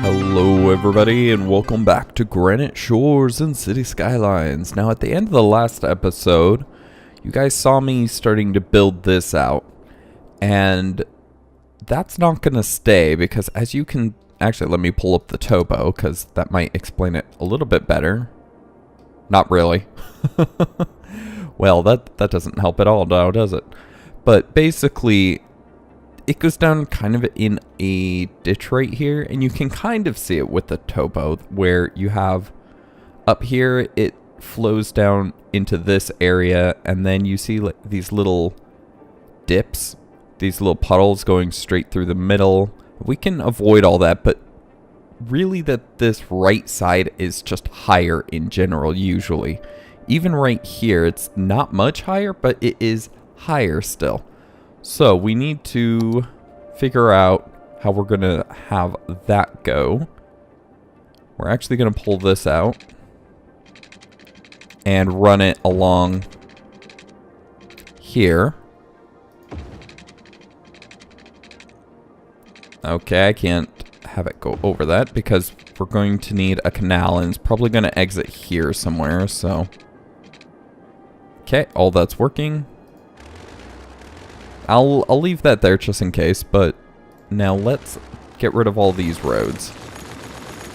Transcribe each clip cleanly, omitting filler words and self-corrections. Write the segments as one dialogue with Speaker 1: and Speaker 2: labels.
Speaker 1: Hello everybody and welcome back to Granite Shores and City Skylines. Now at the end of the last episode, you guys saw me starting to build this out. And that's not going to stay because as you can... Actually, let me pull up the topo because that might explain it a little bit better. Not really. Well, that doesn't help at all now, does it? But basically... it goes down kind of in a ditch right here, and you can kind of see it with the topo, where you have up here, it flows down into this area, and then you see like these little dips, these little puddles going straight through the middle. We can avoid all that, but really this right side is just higher in general, usually. Even right here, it's not much higher, but it is higher still. So we need to figure out how we're going to have that go. We're actually going to pull this out and run it along here. Okay, I can't have it go over that because we're going to need a canal and it's probably going to exit here somewhere, so. Okay, all that's working. I'll leave that there just in case, but now let's get rid of all these roads.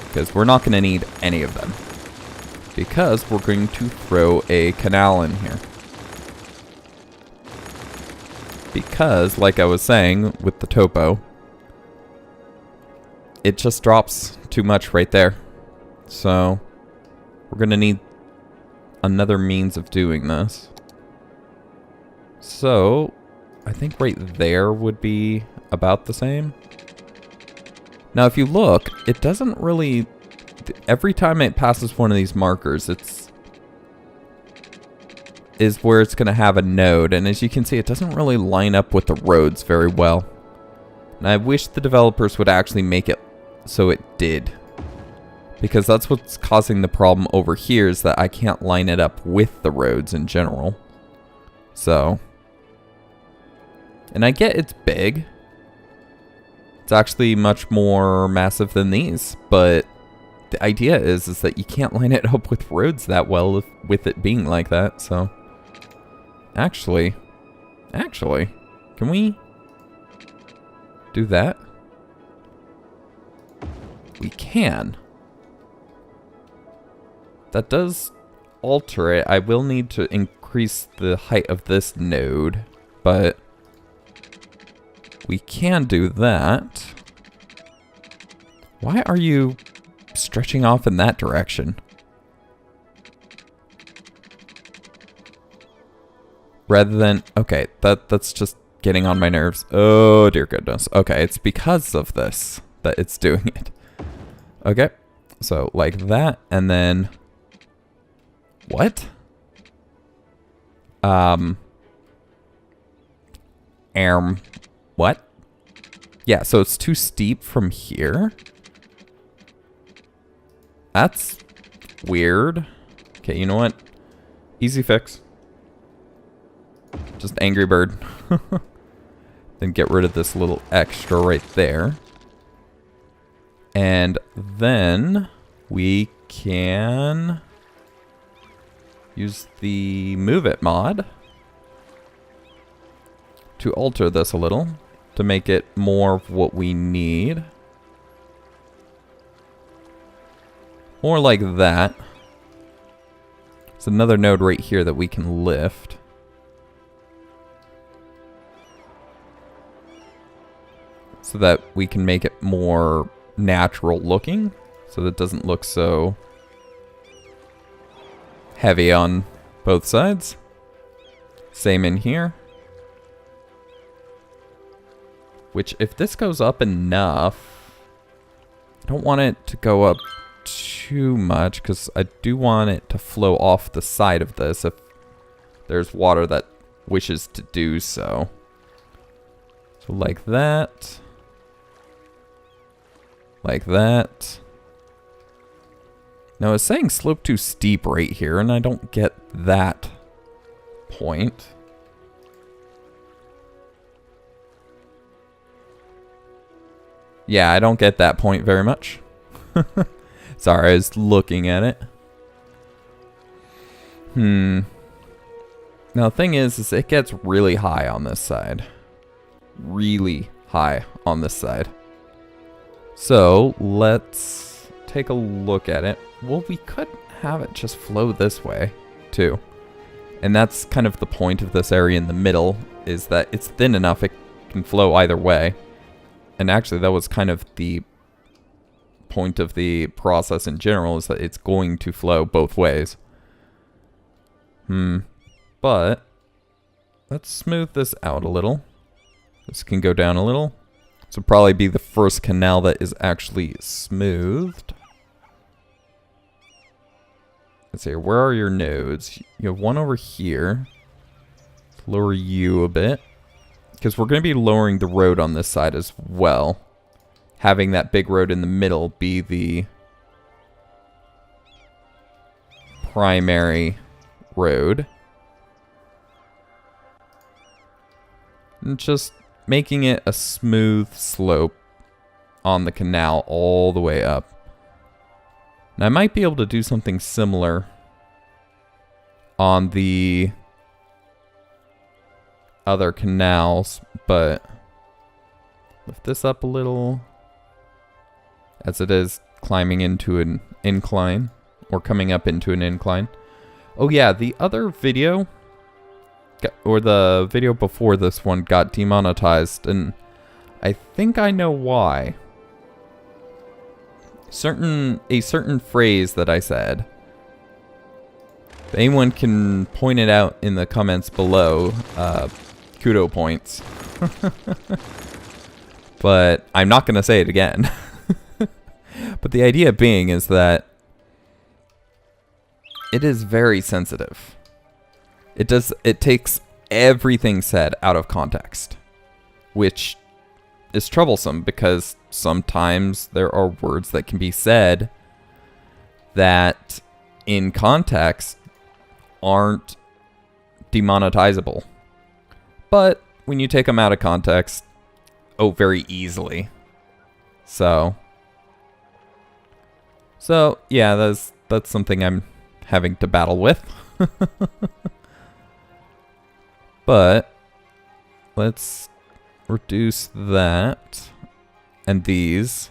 Speaker 1: Because we're not going to need any of them. Because we're going to throw a canal in here. Because, like I was saying with the topo, it just drops too much right there. So, we're going to need another means of doing this. So... I think right there would be about the same. Now, if you look, it doesn't really... every time it passes one of these markers, is where it's going to have a node. And as you can see, it doesn't really line up with the roads very well. And I wish the developers would actually make it so it did. Because that's what's causing the problem over here, is that I can't line it up with the roads in general. So... and I get it's big. It's actually much more massive than these. But the idea is that you can't line it up with roads that well with it being like that. So, actually, can we do that? We can. That does alter it. I will need to increase the height of this node, but... we can do that. Why are you stretching off in that direction? Rather than... okay, that's just getting on my nerves. Oh, dear goodness. Okay, it's because of this that it's doing it. Okay, so like that, and then... what? What? Yeah, so it's too steep from here. That's weird. Okay, you know what? Easy fix. Just Angry Bird. Then get rid of this little extra right there. And then we can use the Move It mod to alter this a little. To make it more of what we need. More like that. There's another node right here that we can lift. So that we can make it more natural looking. So that it doesn't look so heavy on both sides. Same in here. Which, if this goes up enough, I don't want it to go up too much, because I do want it to flow off the side of this if there's water that wishes to do so. So like that. Like that. Now it's saying slope too steep right here, and I don't get that point. Yeah, I don't get that point very much. Sorry, I was looking at it. Now, the thing is it gets really high on this side. Really high on this side. So, let's take a look at it. Well, we could have it just flow this way, too. And that's kind of the point of this area in the middle, is that it's thin enough it can flow either way. And actually, that was kind of the point of the process in general, is that it's going to flow both ways. But let's smooth this out a little. This can go down a little. This will probably be the first canal that is actually smoothed. Let's see, where are your nodes? You have one over here. Let's lower you a bit, because we're going to be lowering the road on this side as well. Having that big road in the middle be the primary road. And just making it a smooth slope on the canal all the way up. Now I might be able to do something similar on the other canals, but lift this up a little, as it is climbing into an incline, or coming up into an incline. Oh yeah, the other video, or the video before this one, got demonetized, and I think I know why. A certain phrase that I said, if anyone can point it out in the comments below, kudo points. But I'm not going to say it again. But the idea being is that it is very sensitive. It takes everything said out of context, which is troublesome because sometimes there are words that can be said that in context aren't demonetizable. But when you take them out of context, very easily. So yeah, that's something I'm having to battle with. But let's reduce that and these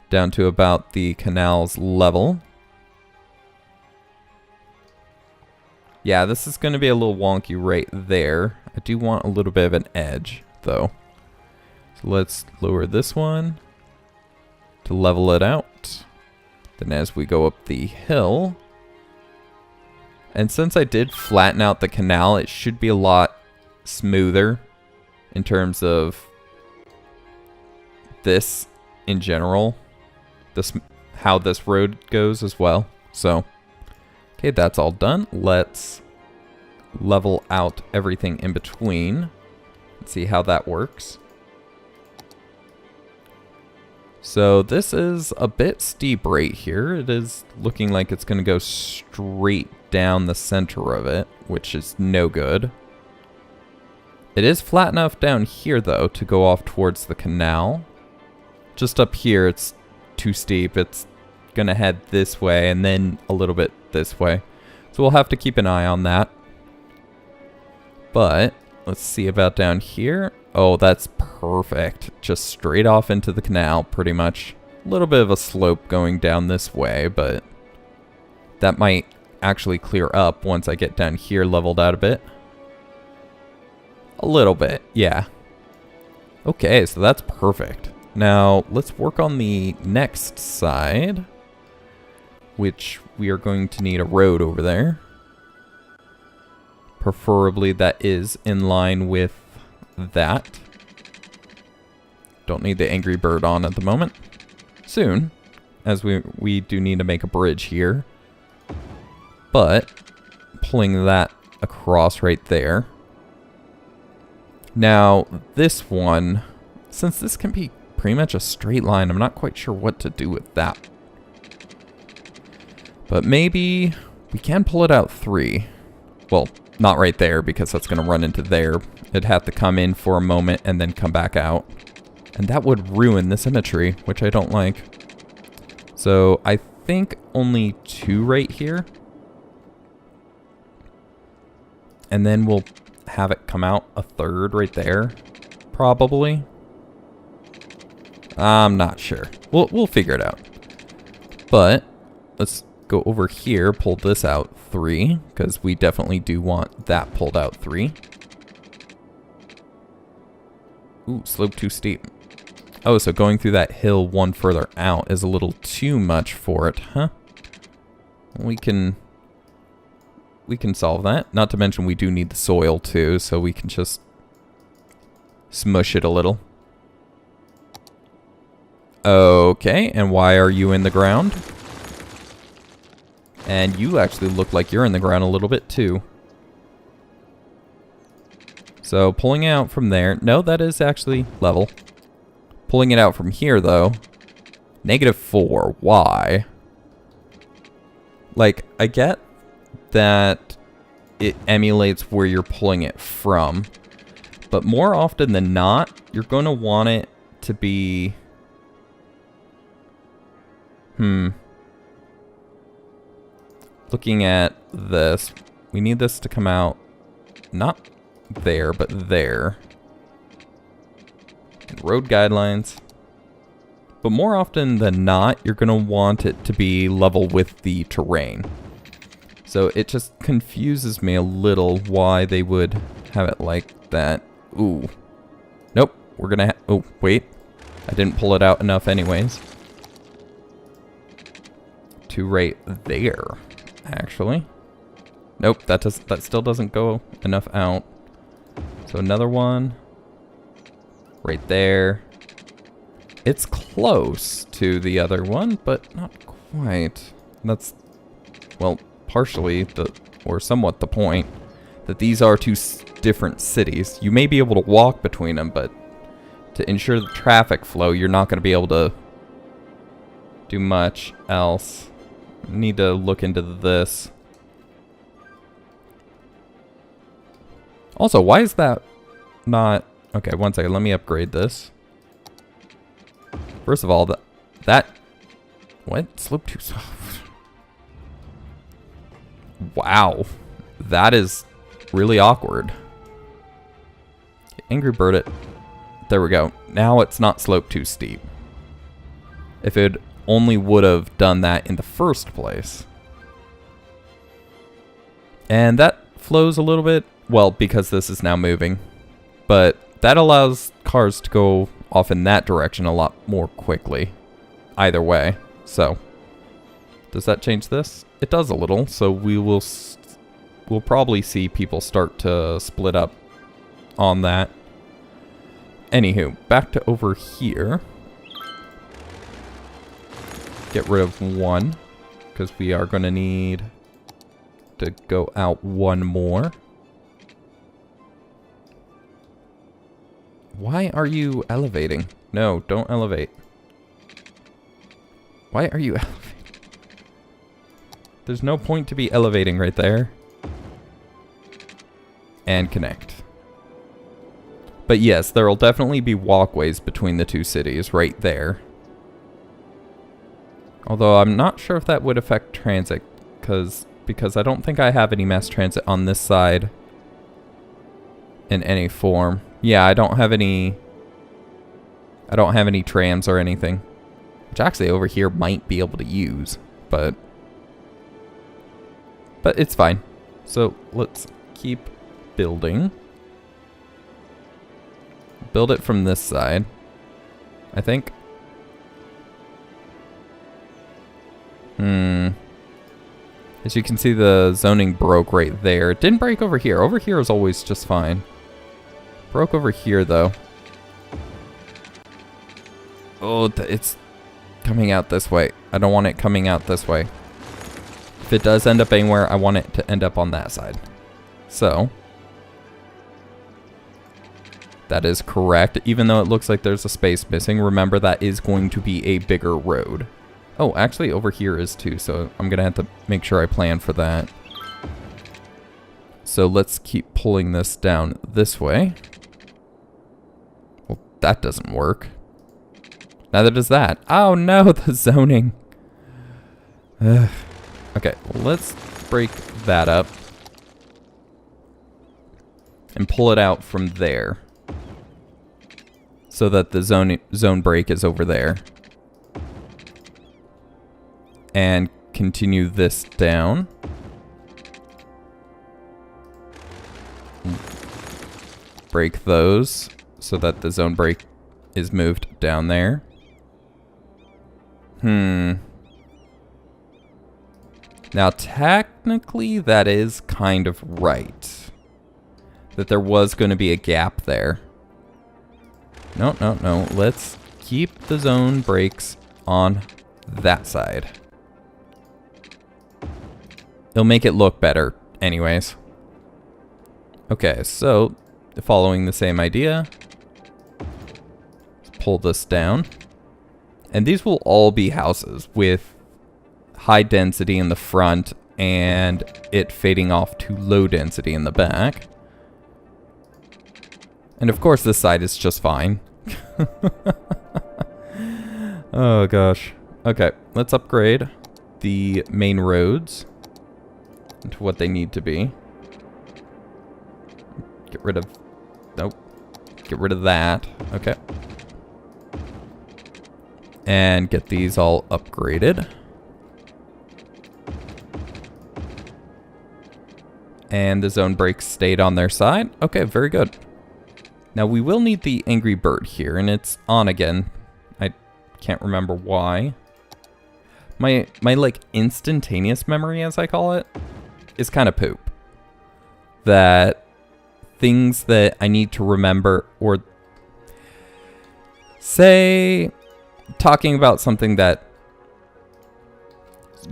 Speaker 1: down to about the canal's level. Yeah, this is going to be a little wonky right there. I do want a little bit of an edge, though. So let's lower this one to level it out. Then as we go up the hill, and since I did flatten out the canal, it should be a lot smoother in terms of this in general, how this road goes as well. So, okay, that's all done. Let's level out everything in between and see how that works. So this is a bit steep right here. It is looking like it's going to go straight down the center of it, which is no good. It is flat enough down here, though, to go off towards the canal. Just up here, it's too steep. It's going to head this way and then a little bit this way. So we'll have to keep an eye on that. But let's see about down here. Oh, that's perfect. Just straight off into the canal, pretty much. A little bit of a slope going down this way, but that might actually clear up once I get down here leveled out a bit. A little bit, yeah. Okay, so that's perfect. Now, let's work on the next side, which we are going to need a road over there. Preferably that is in line with that. Don't need the Angry Bird on at the moment. Soon, as we do need to make a bridge here. But pulling that across right there. Now, this one, since this can be pretty much a straight line, I'm not quite sure what to do with that. But maybe we can pull it out 3. Well, not right there because that's going to run into there. It'd have to come in for a moment and then come back out. And that would ruin the symmetry, which I don't like. So I think only 2 right here. And then we'll have it come out a 3rd right there, probably. I'm not sure. We'll figure it out. But let's go over here, pull this out 3, because we definitely do want that pulled out 3. Ooh, slope too steep. Oh, so going through that hill 1 further out is a little too much for it, huh? We can solve that. Not to mention we do need the soil too, so we can just smush it a little. Okay, and why are you in the ground? And you actually look like you're in the ground a little bit too. So pulling out from there, no, that is actually level. Pulling it out from here though, -4, why? Like, I get that it emulates where you're pulling it from, but more often than not, you're going to want it to be... Looking at this, we need this to come out not there, but there. And road guidelines. But more often than not, you're going to want it to be level with the terrain. So it just confuses me a little why they would have it like that. Ooh. Nope. We're going to oh, wait. I didn't pull it out enough anyways. 2 right there, actually. Nope, that still doesn't go enough out. So another one right there. It's close to the other one, but not quite. That's, well, partially or somewhat the point, that these are 2 different cities. You may be able to walk between them, but to ensure the traffic flow, you're not going to be able to do much else. Need to look into this. Also, why is that not... Okay, one second. Let me upgrade this. First of all, that... What? Slope too soft. Wow. That is really awkward. Angry Bird it. There we go. Now it's not slope too steep. If it only would have done that in the first place. And that flows a little bit, well, because this is now moving. But that allows cars to go off in that direction a lot more quickly. Either way. So, does that change this? It does a little, so we'll probably see people start to split up on that. Anywho, back to over here. Get rid of 1, because we are going to need to go out 1 more. Why are you elevating? No, don't elevate. Why are you elevating? There's no point to be elevating right there. And connect. But yes, there will definitely be walkways between the 2 cities right there. Although I'm not sure if that would affect transit, because I don't think I have any mass transit on this side in any form. Yeah, I don't have any trams or anything, which actually over here might be able to use, but it's fine. So let's keep building. Build it from this side, I think. As you can see, the zoning broke right there. It didn't break over here. Over here is always just fine. Broke over here, though. Oh, it's coming out this way. I don't want it coming out this way. If it does end up anywhere, I want it to end up on that side. So, that is correct. Even though it looks like there's a space missing, remember that is going to be a bigger road. Oh, actually over here is too, so I'm going to have to make sure I plan for that. So let's keep pulling this down this way. Well, that doesn't work. Neither does that. Oh no, the zoning. Ugh. Okay, well, let's break that up. And pull it out from there. So that the zone break is over there. And continue this down. Break those so that the zone break is moved down there. Now, technically, that is kind of right. That there was going to be a gap there. No. Let's keep the zone breaks on that side. It'll make it look better anyways. Okay, so following the same idea, let's pull this down. And these will all be houses with high density in the front and it fading off to low density in the back. And of course this side is just fine. Oh gosh. Okay, let's upgrade the main roads to what they need to be. Get rid of... Nope. Get rid of that. Okay. And get these all upgraded. And the zone brakes stayed on their side. Okay, very good. Now we will need the Angry Bird here, and it's on again. I can't remember why. My like instantaneous memory, as I call it, is kind of poop. That things that I need to remember, or say talking about something that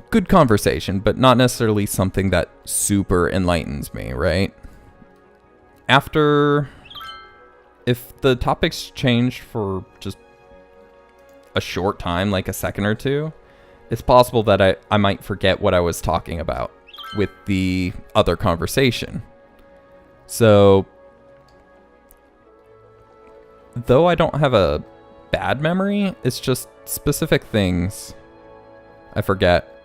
Speaker 1: good conversation, but not necessarily something that super enlightens me, right? After, if the topics change for just a short time, like a second or two, it's possible that I might forget what I was talking about with the other conversation. So, though I don't have a bad memory, it's just specific things I forget.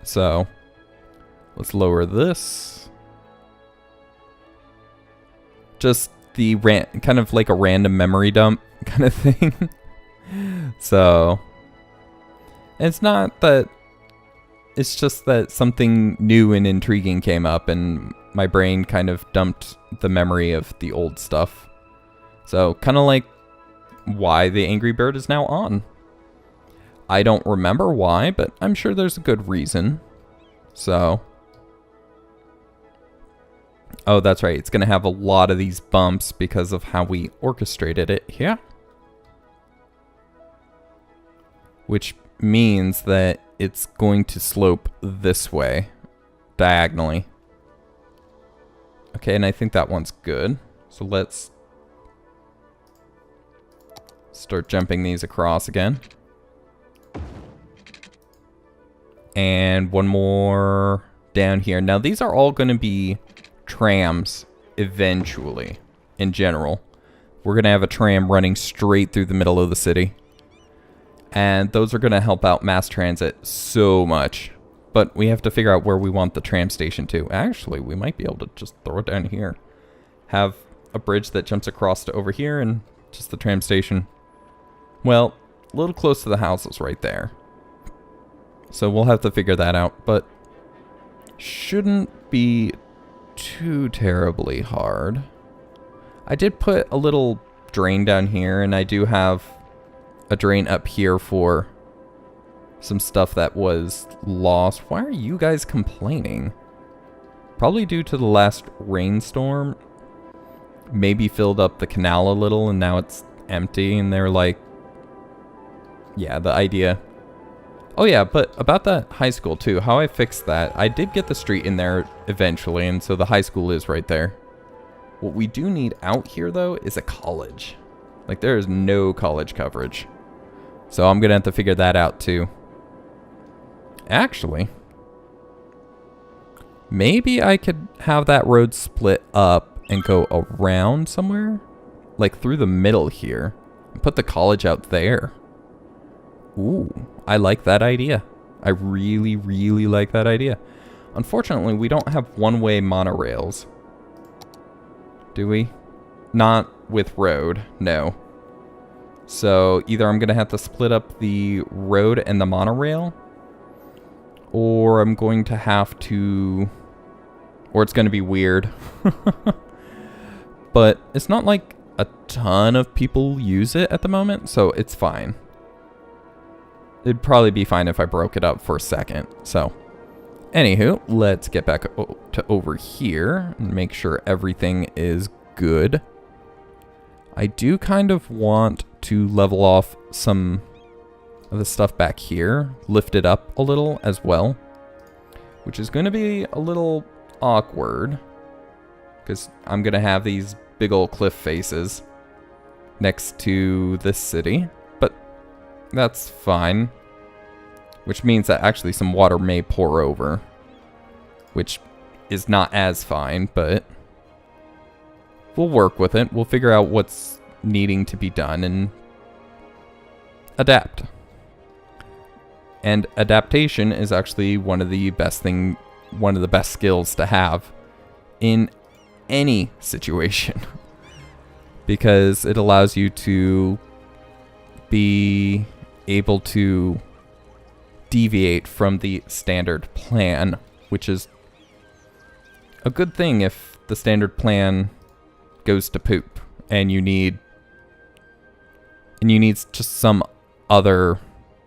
Speaker 1: So, let's lower this. Just the kind of like a random memory dump kind of thing. So, it's not that, it's just that something new and intriguing came up and my brain kind of dumped the memory of the old stuff. So, kind of like why the Angry Bird is now on. I don't remember why, but I'm sure there's a good reason. So. Oh, that's right. It's going to have a lot of these bumps because of how we orchestrated it here. Which means that it's going to slope this way, diagonally. Okay, and I think that one's good. So let's start jumping these across again. And one more down here. Now these are all going to be trams eventually, in general. We're going to have a tram running straight through the middle of the city. And those are going to help out mass transit so much. But we have to figure out where we want the tram station to. Actually, we might be able to just throw it down here. Have a bridge that jumps across to over here and just the tram station. Well, a little close to the houses right there. So we'll have to figure that out, but shouldn't be too terribly hard. I did put a little drain down here, and I do have a drain up here for some stuff that was lost. Why are you guys complaining? Probably due to the last rainstorm. Maybe filled up the canal a little, and now it's empty, and they're like, yeah, the idea. Oh yeah, but about that high school too, how I fixed that, I did get the street in there eventually, and so the high school is right there. What we do need out here though is a college. Like there is no college coverage. So I'm gonna have to figure that out too. Actually, maybe I could have that road split up and go around somewhere? Like through the middle here. And put the college out there. Ooh, I like that idea. I really, really like that idea. Unfortunately, we don't have one-way monorails. Do we? Not with road, no. So either I'm going to have to split up the road and the monorail, or I'm going to have to... Or it's going to be weird. But it's not like a ton of people use it at the moment, so it's fine. It'd probably be fine if I broke it up for a second. So, anywho, let's get back to over here and make sure everything is good. I do kind of want to level off some of the stuff back here, lift it up a little as well, which is going to be a little awkward because I'm going to have these big old cliff faces next to this city, but that's fine, which means that actually some water may pour over, which is not as fine, but we'll work with it. We'll figure out what's needing to be done and adapt. And adaptation is actually one of the best skills to have in any situation because it allows you to be able to deviate from the standard plan, which is a good thing if the standard plan goes to poop and you need just some other,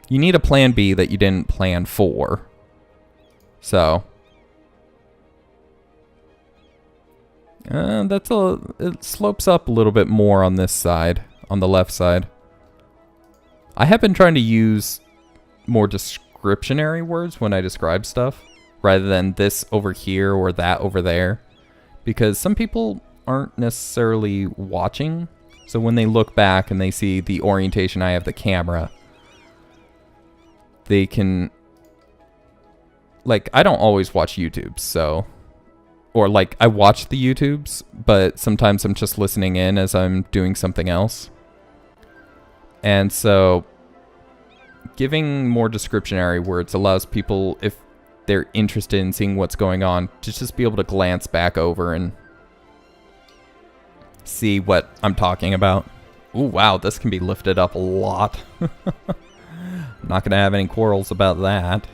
Speaker 1: you need a plan B that you didn't plan for. So it slopes up a little bit more on this side, on the left side. I have been trying to use more descriptionary words when I describe stuff, rather than this over here or that over there, because some people aren't necessarily watching, so when they look back and they see the orientation I have the camera, they can, like, I don't always watch YouTubes, so, or like, I watch the YouTubes, but sometimes I'm just listening in as I'm doing something else. And so, giving more descriptionary words allows people, if they're interested in seeing what's going on, to just be able to glance back over and see what I'm talking about. Ooh, wow, this can be lifted up a lot. I'm not going to have any quarrels about that.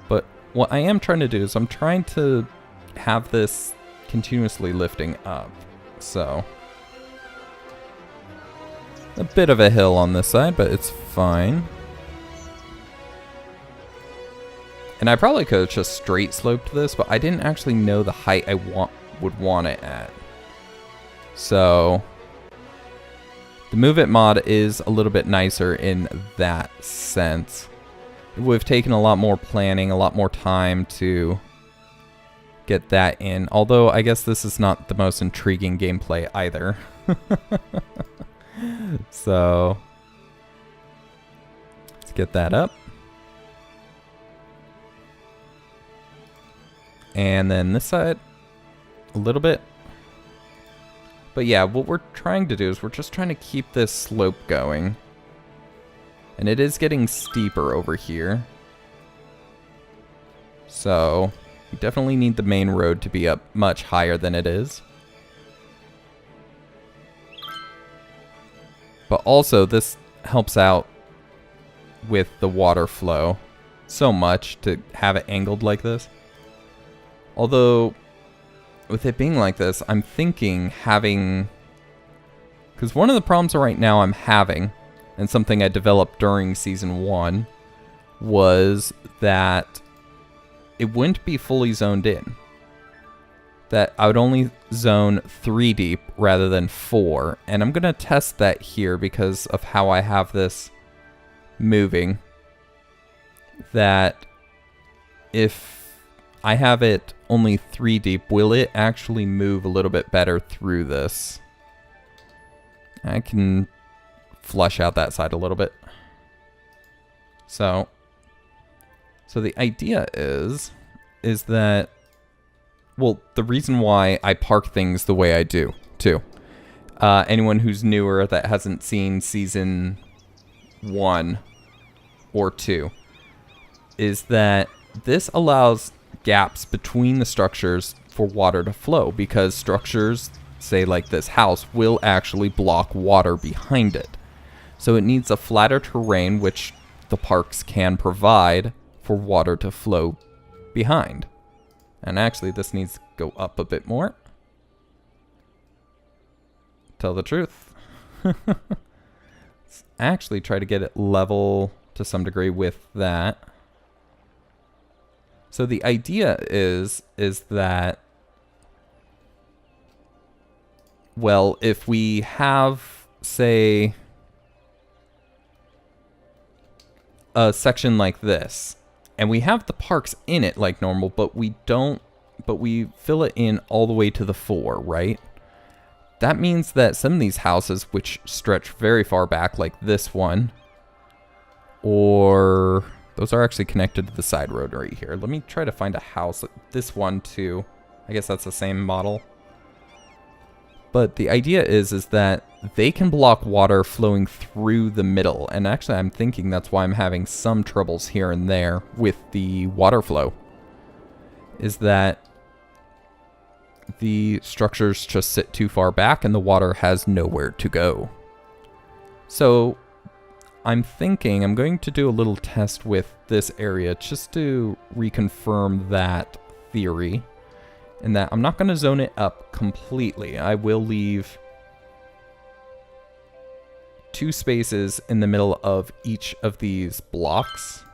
Speaker 1: But what I am trying to do is I'm trying to have this continuously lifting up. So, a bit of a hill on this side, but it's fine. And I probably could have just straight sloped this, but I didn't actually know the height I would want it at. So, the Move It mod is a little bit nicer in that sense. It would have taken a lot more planning, a lot more time to get that in. Although, I guess this is not the most intriguing gameplay either. So, let's get that up. And then this side, a little bit. But yeah, what we're trying to do is we're just trying to keep this slope going. And it is getting steeper over here. So, we definitely need the main road to be up much higher than it is. But also, this helps out with the water flow so much to have it angled like this. Although, with it being like this, I'm thinking having... Because one of the problems right now I'm having, and something I developed during Season 1, was that it wouldn't be fully zoned in. That I would only zone 3 deep rather than 4. And I'm going to test that here because of how I have this moving. That if I have it only 3 deep, will it actually move a little bit better through this? I can flush out that side a little bit. So the idea is that, well, the reason why I park things the way I do, too. Anyone who's newer that hasn't seen season 1 or 2, is that this allows gaps between the structures for water to flow, because structures, say like this house, will actually block water behind it. So it needs a flatter terrain, which the parks can provide, for water to flow behind. And actually this needs to go up a bit more. Tell the truth. Let's actually try to get it level to some degree with that. So the idea is that, well, if we have, say, a section like this, and we have the parks in it like normal, but we fill it in all the way to the fore, right? That means that some of these houses, which stretch very far back, like this one, or those are actually connected to the side road right here. Let me try to find a house. This one too. I guess that's the same model. But the idea is that they can block water flowing through the middle. And actually I'm thinking that's why I'm having some troubles here and there with the water flow. Is that the structures just sit too far back and the water has nowhere to go. So I'm thinking I'm going to do a little test with this area just to reconfirm that theory. In that I'm not going to zone it up completely. I will leave 2 spaces in the middle of each of these blocks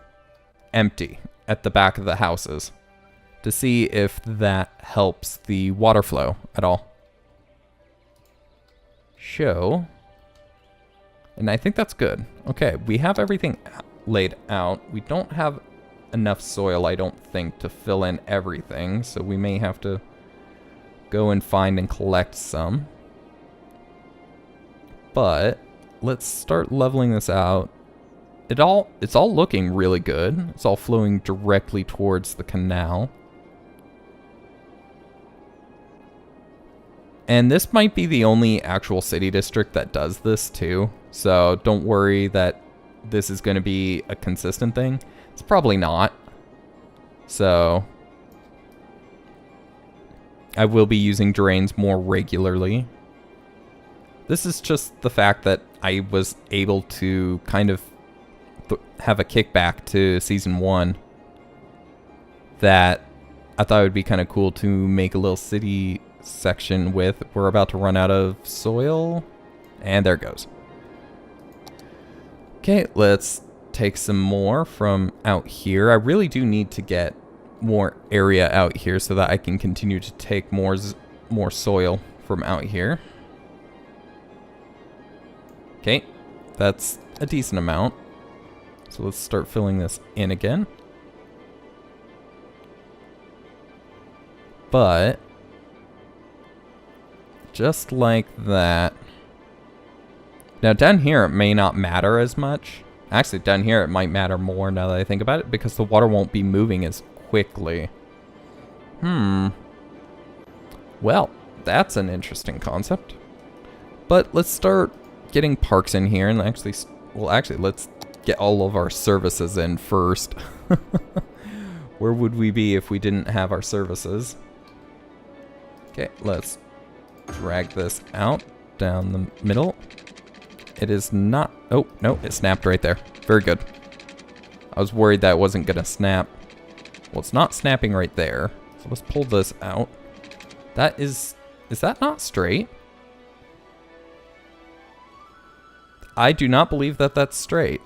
Speaker 1: empty at the back of the houses to see if that helps the water flow at all. Show. And I think that's good. Okay, we have everything laid out. We don't have enough soil, I don't think, to fill in everything, so we may have to go and find and collect some. But let's start leveling this out. It's all looking really good. It's all flowing directly towards the canal. And this might be the only actual city district that does this too, so don't worry that this is going to be a consistent thing. It's probably not. So I will be using drains more regularly. This is just the fact that I was able to kind of have a kickback to season 1 that I thought it would be kind of cool to make a little city section with. We're about to run out of soil, and there it goes. Okay, let's take some more from out here. I really do need to get more area out here so that I can continue to take more soil from out here. Okay, that's a decent amount. So let's start filling this in again. But just like that. Now down here it may not matter as much. Actually, down here it might matter more now that I think about it, because the water won't be moving as quickly. Well, that's an interesting concept. But let's start getting parks in here, and actually, let's get all of our services in first. Where would we be if we didn't have our services? Okay, let's drag this out down the middle. It is not... Oh, no, it snapped right there. Very good. I was worried that it wasn't going to snap. Well, it's not snapping right there. So let's pull this out. That is... Is that not straight? I do not believe that that's straight.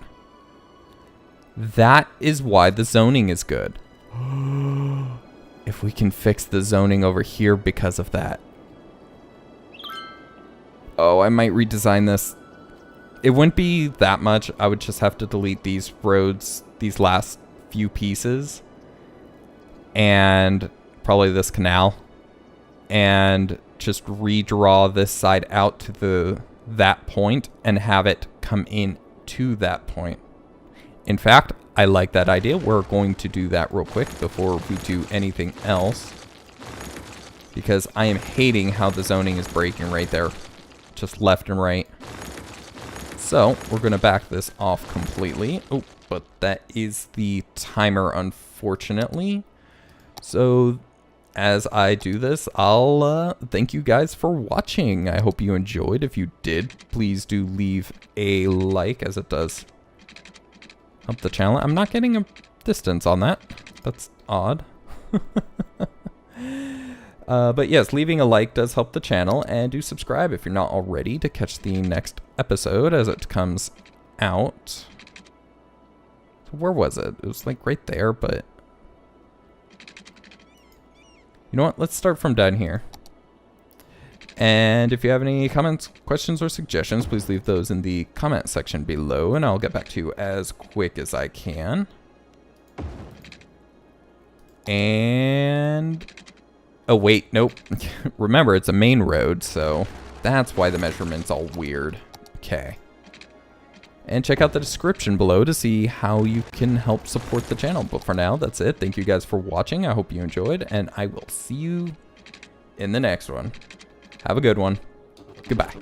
Speaker 1: That is why the zoning is good. If we can fix the zoning over here because of that. Oh, I might redesign this. It wouldn't be that much. I would just have to delete these roads, these last few pieces, and probably this canal, and just redraw this side out to that point and have it come in to that point. In fact, I like that idea. We're going to do that real quick before we do anything else, because I am hating how the zoning is breaking right there. just left and right. So we're going to back this off completely. Oh, but that is the timer, unfortunately. So as I do this, I'll thank you guys for watching. I hope you enjoyed. If you did, please do leave a like, as it does help the channel. I'm not getting a distance on that. That's odd. But yes, leaving a like does help the channel, and do subscribe if you're not already to catch the next episode as it comes out. So where was it? It was like right there, but you know what? Let's start from down here. And if you have any comments, questions, or suggestions, please leave those in the comment section below, and I'll get back to you as quick as I can. And oh wait, nope. Remember, it's a main road, so that's why the measurement's all weird. Okay. And check out the description below to see how you can help support the channel. But for now, that's it. Thank you guys for watching. I hope you enjoyed, and I will see you in the next one. Have a good one. Goodbye.